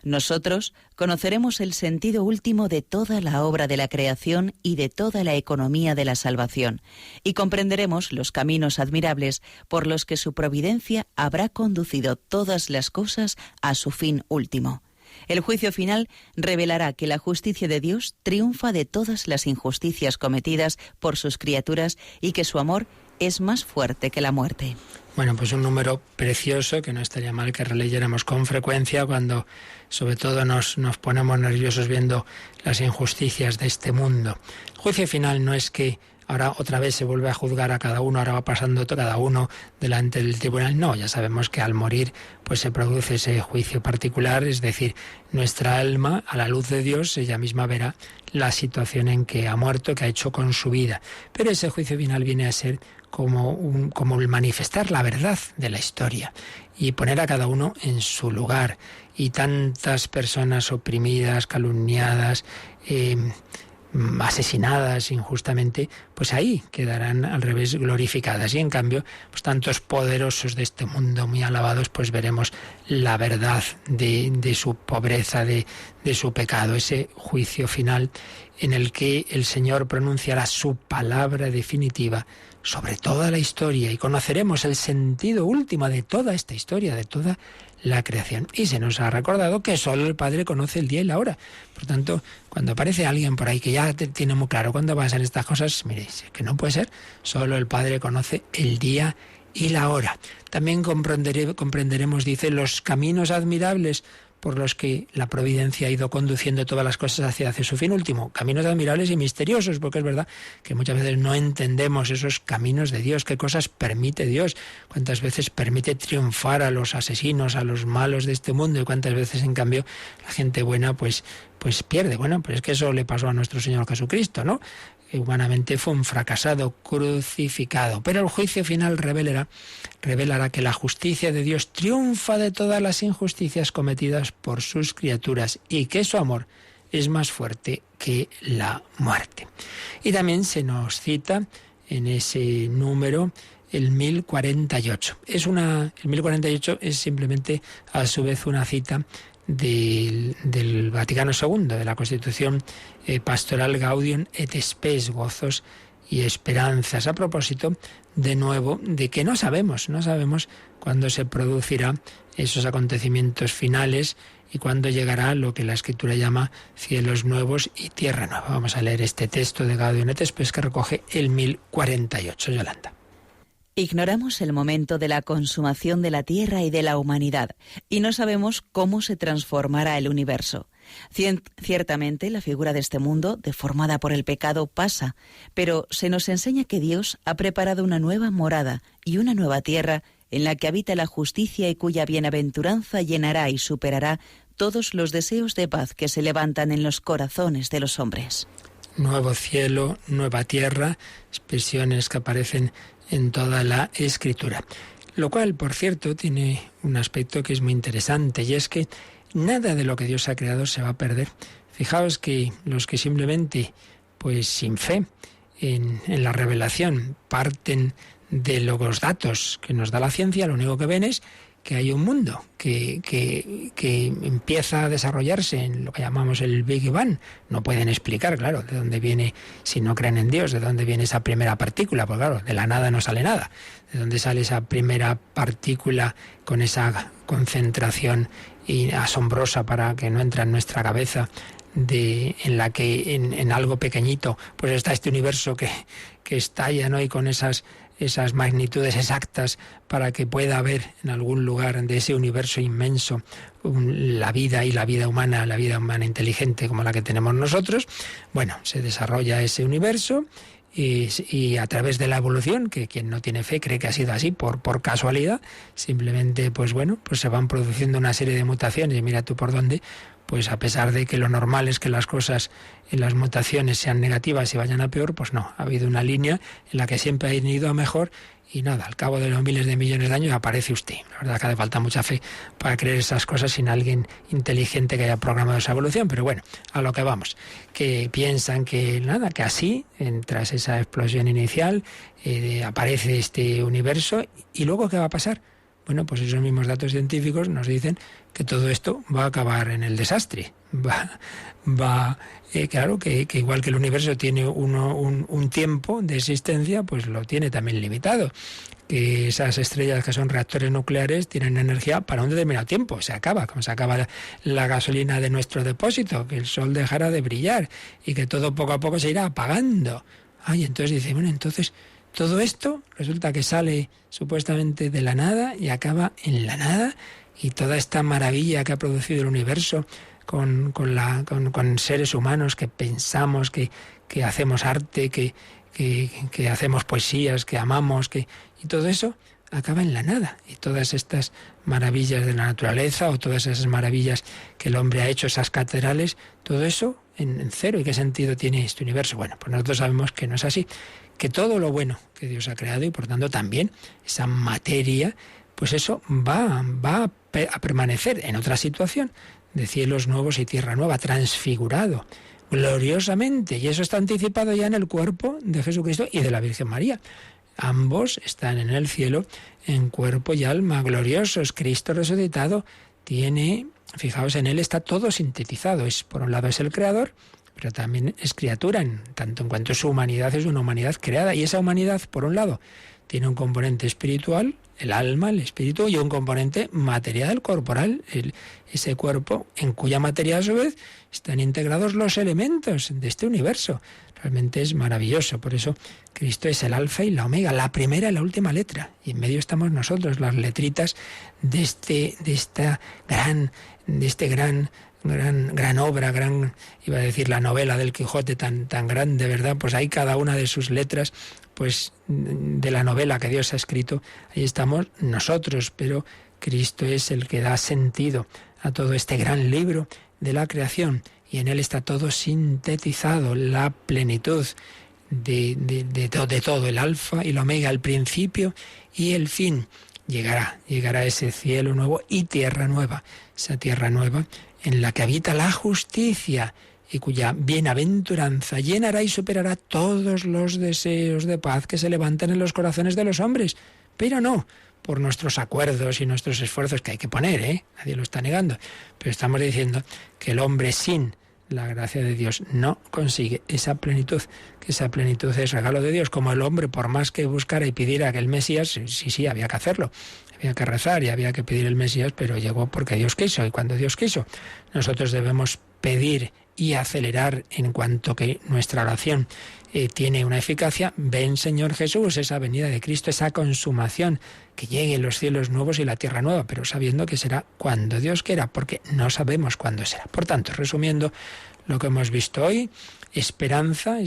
Nosotros conoceremos el sentido último de toda la obra de la creación y de toda la economía de la salvación, y comprenderemos los caminos admirables por los que su providencia habrá conducido todas las cosas a su fin último. El juicio final revelará que la justicia de Dios triunfa de todas las injusticias cometidas por sus criaturas y que su amor es más fuerte que la muerte. Bueno, pues un número precioso que no estaría mal que releyéramos con frecuencia cuando sobre todo nos ponemos nerviosos viendo las injusticias de este mundo. El juicio final no es que ahora otra vez se vuelve a juzgar a cada uno, ahora va pasando cada uno delante del tribunal. No, ya sabemos que al morir pues se produce ese juicio particular, es decir, nuestra alma a la luz de Dios, ella misma verá la situación en que ha muerto, que ha hecho con su vida. Pero ese juicio final viene a ser como el manifestar la verdad de la historia y poner a cada uno en su lugar. Y tantas personas oprimidas, calumniadas, asesinadas injustamente, pues ahí quedarán al revés glorificadas. Y en cambio, pues tantos poderosos de este mundo muy alabados, pues veremos la verdad de su pobreza, de su pecado, ese juicio final en el que el Señor pronunciará su palabra definitiva sobre toda la historia y conoceremos el sentido último de toda esta historia, de toda la creación. Y se nos ha recordado que solo el Padre conoce el día y la hora. Por tanto, cuando aparece alguien por ahí que ya tiene muy claro cuándo pasan estas cosas, miréis, que no puede ser, solo el Padre conoce el día y la hora. También comprenderemos, dice, los caminos admirables por los que la providencia ha ido conduciendo todas las cosas hacia su fin último. Caminos admirables y misteriosos, porque es verdad que muchas veces no entendemos esos caminos de Dios, qué cosas permite Dios, cuántas veces permite triunfar a los asesinos, a los malos de este mundo, y cuántas veces, en cambio, la gente buena pues pierde. Bueno, pues es que eso le pasó a nuestro Señor Jesucristo, ¿no? Que humanamente fue un fracasado, crucificado. Pero el juicio final revelará que la justicia de Dios triunfa de todas las injusticias cometidas por sus criaturas y que su amor es más fuerte que la muerte. Y también se nos cita en ese número el 1048. El 1048 es simplemente a su vez una cita del Vaticano II, de la Constitución Pastoral Gaudium et Spes, gozos y esperanzas, a propósito, de nuevo, de que no sabemos cuándo se producirá esos acontecimientos finales y cuándo llegará lo que la Escritura llama cielos nuevos y tierra nueva. Vamos a leer este texto de Gaudium et Spes que recoge el 1048, Yolanda. Ignoramos el momento de la consumación de la tierra y de la humanidad, y no sabemos cómo se transformará el universo. Ciertamente, la figura de este mundo, deformada por el pecado, pasa, pero se nos enseña que Dios ha preparado una nueva morada y una nueva tierra en la que habita la justicia y cuya bienaventuranza llenará y superará todos los deseos de paz que se levantan en los corazones de los hombres. Nuevo cielo, nueva tierra, expresiones que aparecen en toda la Escritura. Lo cual, por cierto, tiene un aspecto que es muy interesante, y es que nada de lo que Dios ha creado se va a perder. Fijaos que los que simplemente, pues sin fe en la revelación, parten de los datos que nos da la ciencia, lo único que ven es que hay un mundo que empieza a desarrollarse en lo que llamamos el Big Bang. No pueden explicar, claro, de dónde viene, si no creen en Dios, de dónde viene esa primera partícula, porque claro, de la nada no sale nada. De dónde sale esa primera partícula con esa concentración asombrosa para que no entra en nuestra cabeza, en la que en algo pequeñito pues está este universo que estalla, ¿no? Y con esas magnitudes exactas para que pueda haber en algún lugar de ese universo inmenso la vida humana inteligente como la que tenemos nosotros. Bueno, se desarrolla ese universo y a través de la evolución, que quien no tiene fe cree que ha sido así por casualidad, simplemente pues se van produciendo una serie de mutaciones, y mira tú por dónde, pues a pesar de que lo normal es que las cosas en las mutaciones sean negativas y vayan a peor, pues no, ha habido una línea en la que siempre ha ido a mejor. Y nada, al cabo de los miles de millones de años aparece usted. La verdad que hace falta mucha fe para creer esas cosas sin alguien inteligente que haya programado esa evolución. Pero bueno, a lo que vamos. Que piensan que nada, que así, tras esa explosión inicial, aparece este universo. ¿Y luego qué va a pasar? Bueno, pues esos mismos datos científicos nos dicen que todo esto va a acabar en el desastre. Claro, que igual que el universo tiene un tiempo de existencia, pues lo tiene también limitado. Que esas estrellas que son reactores nucleares tienen energía para un determinado tiempo. Se acaba, como se acaba la gasolina de nuestro depósito, que el sol dejará de brillar y que todo poco a poco se irá apagando. Ay, entonces dice, bueno, entonces todo esto resulta que sale supuestamente de la nada y acaba en la nada, y toda esta maravilla que ha producido el universo con seres humanos que pensamos, que hacemos arte, que hacemos poesías, que amamos, y todo eso acaba en la nada. Y todas estas maravillas de la naturaleza, o todas esas maravillas que el hombre ha hecho, esas catedrales, todo eso en cero. ¿Y qué sentido tiene este universo? Bueno, pues nosotros sabemos que no es así, que todo lo bueno que Dios ha creado, y por tanto también esa materia, pues eso va a permanecer en otra situación de cielos nuevos y tierra nueva, transfigurado gloriosamente. Y eso está anticipado ya en el cuerpo de Jesucristo y de la Virgen María. Ambos están en el cielo en cuerpo y alma gloriosos. Cristo resucitado tiene, fijaos, en él está todo sintetizado. Por un lado es el creador, pero también es criatura, tanto en cuanto su humanidad es una humanidad creada. Y esa humanidad, por un lado, tiene un componente espiritual, el alma, el espíritu, y un componente material, corporal, ese cuerpo en cuya materia a su vez están integrados los elementos de este universo. Realmente es maravilloso. Por eso Cristo es el alfa y la omega, la primera y la última letra. Y en medio estamos nosotros, las letritas de esta gran obra, iba a decir la novela del Quijote tan grande, ¿verdad? Pues hay cada una de sus letras, pues de la novela que Dios ha escrito, ahí estamos nosotros, pero Cristo es el que da sentido a todo este gran libro de la creación, y en él está todo sintetizado, la plenitud de todo, el alfa y el omega, el principio y el fin. Llegará ese cielo nuevo y tierra nueva, esa tierra nueva en la que habita la justicia, y cuya bienaventuranza llenará y superará todos los deseos de paz que se levantan en los corazones de los hombres, pero no por nuestros acuerdos y nuestros esfuerzos, que hay que poner, nadie lo está negando, pero estamos diciendo que el hombre sin la gracia de Dios no consigue esa plenitud, que esa plenitud es regalo de Dios. Como el hombre, por más que buscara y pidiera que el Mesías, sí, había que hacerlo, había que rezar y había que pedir el Mesías, pero llegó porque Dios quiso, y cuando Dios quiso. Nosotros debemos pedir y acelerar en cuanto que nuestra oración tiene una eficacia. Ven, Señor Jesús, esa venida de Cristo, esa consumación, que lleguen los cielos nuevos y la tierra nueva, pero sabiendo que será cuando Dios quiera, porque no sabemos cuándo será. Por tanto, resumiendo lo que hemos visto hoy, esperanza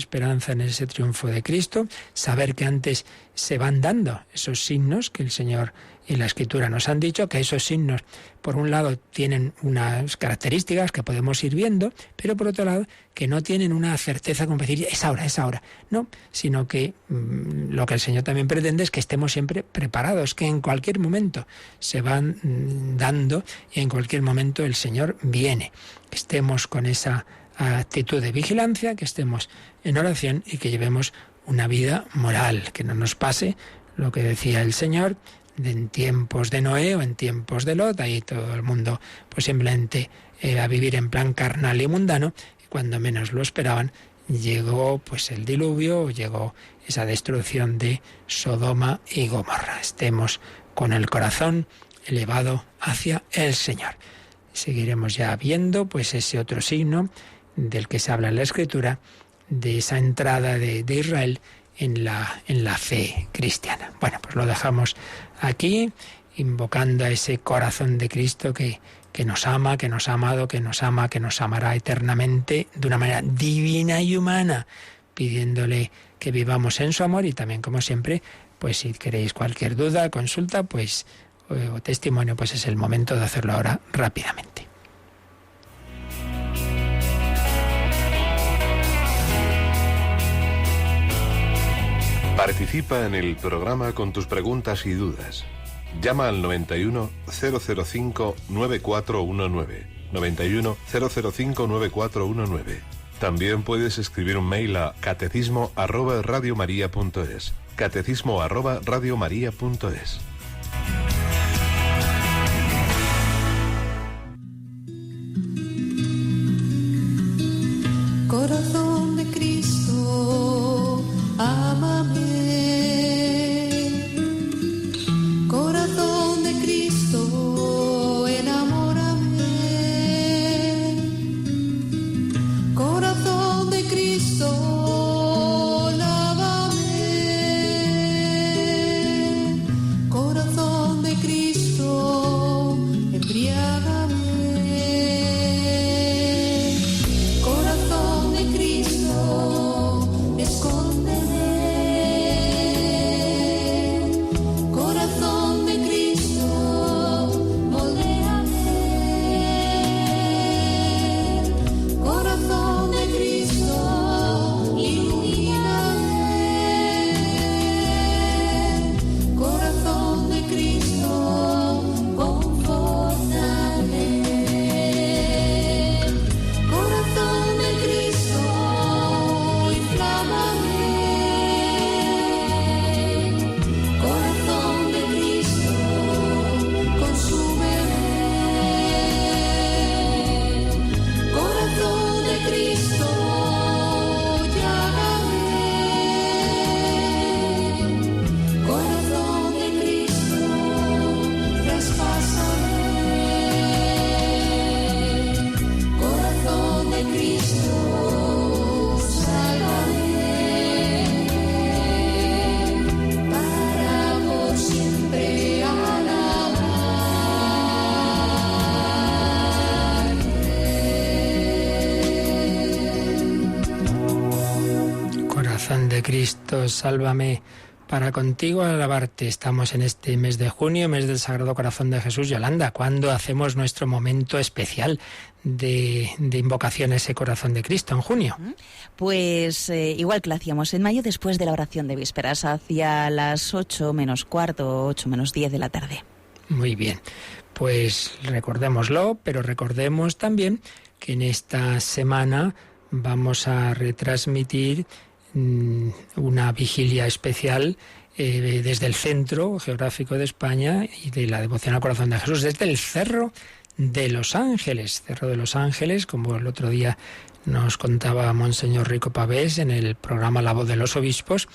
en ese triunfo de Cristo, saber que antes se van dando esos signos que el Señor y la Escritura nos han dicho, que esos signos, por un lado, tienen unas características que podemos ir viendo, pero por otro lado, que no tienen una certeza como decir, es ahora, no, sino que lo que el Señor también pretende es que estemos siempre preparados, que en cualquier momento se van dando y en cualquier momento el Señor viene, que estemos con esa actitud de vigilancia, que estemos en oración y que llevemos una vida moral, que no nos pase lo que decía el Señor en tiempos de Noé o en tiempos de Lot. Ahí todo el mundo pues simplemente a vivir en plan carnal y mundano, y cuando menos lo esperaban llegó pues el diluvio, llegó esa destrucción de Sodoma y Gomorra. Estemos con el corazón elevado hacia el Señor. Seguiremos ya viendo pues ese otro signo del que se habla en la Escritura, de esa entrada de Israel en la fe cristiana. Bueno, pues lo dejamos aquí, invocando a ese corazón de Cristo que nos ama, que nos ha amado, que nos ama, que nos amará eternamente de una manera divina y humana, pidiéndole que vivamos en su amor. Y también, como siempre, pues si queréis cualquier duda, consulta, pues o testimonio, pues es el momento de hacerlo ahora rápidamente. Participa en el programa con tus preguntas y dudas. Llama al 91 005 9419. 91 005 9419. También puedes escribir un mail a catecismo@radiomaria.es. catecismo@radiomaria.es. Corazón de Cristo, ámame. Corazón de Cristo, enamórame. Corazón de Cristo, lávame. Corazón de Cristo, embriágame. Corazón de Cristo, escóndeme. Corazón de Cristo, moldéame. Corazón de Cristo, ilumíname. Corazón de Cristo, confórtame. Corazón de Cristo, inflámame. Corazón de Cristo, consúmeme. Corazón de Cristo, llámame. Corazón de Cristo, traspásame. Corazón de Cristo, sálvame. Para por siempre Corazón de Cristo, sálvame, para contigo alabarte. Estamos en este mes de junio, mes del Sagrado Corazón de Jesús. Yolanda, ¿cuándo hacemos nuestro momento especial de invocación a ese Corazón de Cristo? ¿En junio? Pues igual que lo hacíamos en mayo, después de la oración de vísperas, hacia las 8 menos cuarto, 8 menos 10 de la tarde. Muy bien, pues recordémoslo, pero recordemos también que en esta semana vamos a retransmitir una vigilia especial desde el Centro Geográfico de España y de la Devoción al Corazón de Jesús, desde el Cerro de los Ángeles. Cerro de los Ángeles, como el otro día nos contaba Monseñor Rico Pavés en el programa La Voz de los Obispos,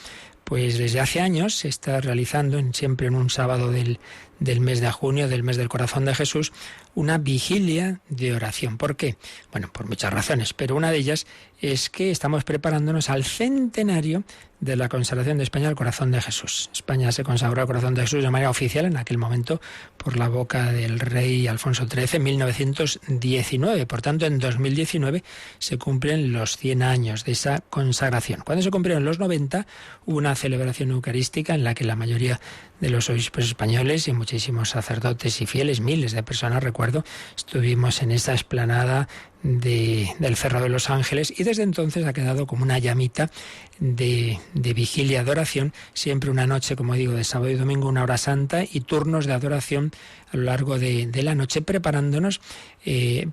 pues desde hace años se está realizando, siempre en un sábado del mes de junio, del mes del Corazón de Jesús, una vigilia de oración. ¿Por qué? Bueno, por muchas razones, pero una de ellas es que estamos preparándonos al centenario de la consagración de España al Corazón de Jesús. España se consagró al Corazón de Jesús de manera oficial en aquel momento por la boca del rey Alfonso XIII en 1919. Por tanto, en 2019 se cumplen los 100 años de esa consagración. Cuando se cumplieron los 90, hubo una celebración eucarística en la que la mayoría de los obispos españoles y muchísimos sacerdotes y fieles, miles de personas, recuerdo, estuvimos en esa explanada del Cerro de los Ángeles, y desde entonces ha quedado como una llamita de vigilia de oración, siempre una noche, como digo, de sábado y domingo, una hora santa y turnos de adoración a lo largo de la noche, preparándonos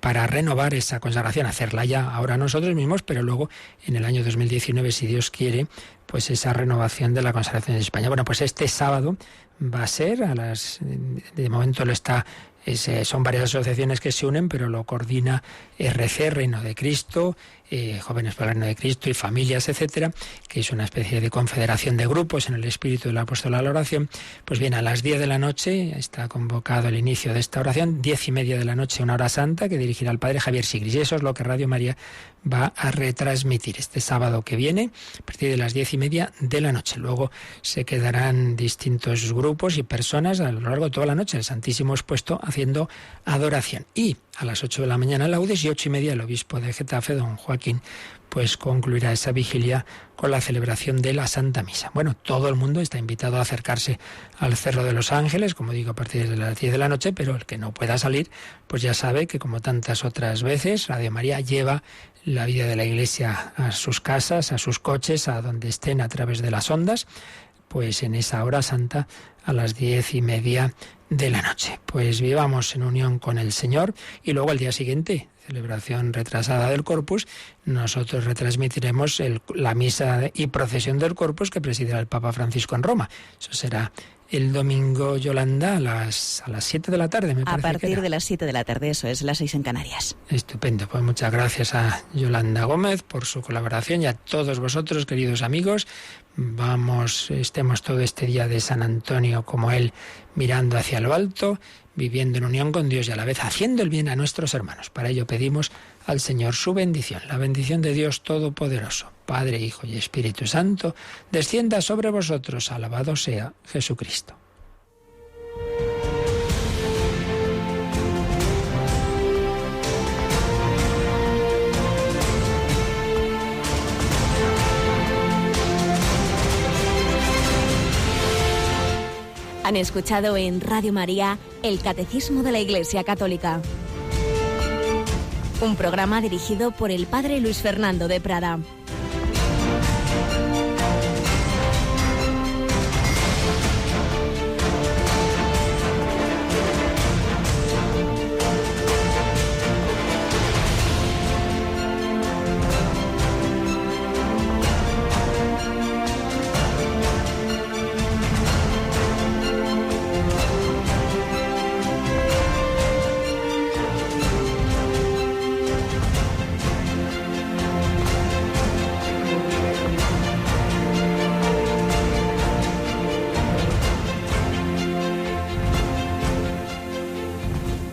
para renovar esa consagración, hacerla ya ahora nosotros mismos, pero luego en el año 2019, si Dios quiere, pues esa renovación de la consagración de España. Bueno, pues este sábado va a ser de momento lo está Son varias asociaciones que se unen, pero lo coordina RC, Reino de Cristo, Jóvenes para el Reino de Cristo y Familias, etcétera, que es una especie de confederación de grupos en el espíritu del apostolado a la oración. Pues bien, a las 10 de la noche está convocado el inicio de esta oración, 10:30 de la noche, una hora santa que dirigirá el padre Javier Sigris. Y eso es lo que Radio María va a retransmitir este sábado que viene, a partir de las 10:30 de la noche. Luego se quedarán distintos grupos y personas a lo largo de toda la noche, el Santísimo expuesto, haciendo adoración. Y a las 8 de la mañana laudes y 8:30 el obispo de Getafe, don Joaquín, pues concluirá esa vigilia con la celebración de la Santa Misa. Bueno, todo el mundo está invitado a acercarse al Cerro de los Ángeles, como digo, a partir de las 10 de la noche, pero el que no pueda salir, pues ya sabe que, como tantas otras veces, Radio María lleva la vida de la Iglesia a sus casas, a sus coches, a donde estén, a través de las ondas. pues en esa hora santa a las 10:30 de la noche. Pues vivamos en unión con el Señor y luego al día siguiente, celebración retrasada del Corpus, nosotros retransmitiremos la misa y procesión del Corpus que presidirá el Papa Francisco en Roma. Eso será el domingo, Yolanda, a las 7 de la tarde, me parece. A partir de las 7 de la tarde, eso es, las 6 en Canarias. Estupendo, pues muchas gracias a Yolanda Gómez por su colaboración y a todos vosotros, queridos amigos. Estemos todo este día de San Antonio como él, mirando hacia lo alto, viviendo en unión con Dios y a la vez haciendo el bien a nuestros hermanos. Para ello pedimos al Señor su bendición, la bendición de Dios Todopoderoso, Padre, Hijo y Espíritu Santo, descienda sobre vosotros. Alabado sea Jesucristo. Han escuchado en Radio María el Catecismo de la Iglesia Católica. Un programa dirigido por el Padre Luis Fernando de Prada.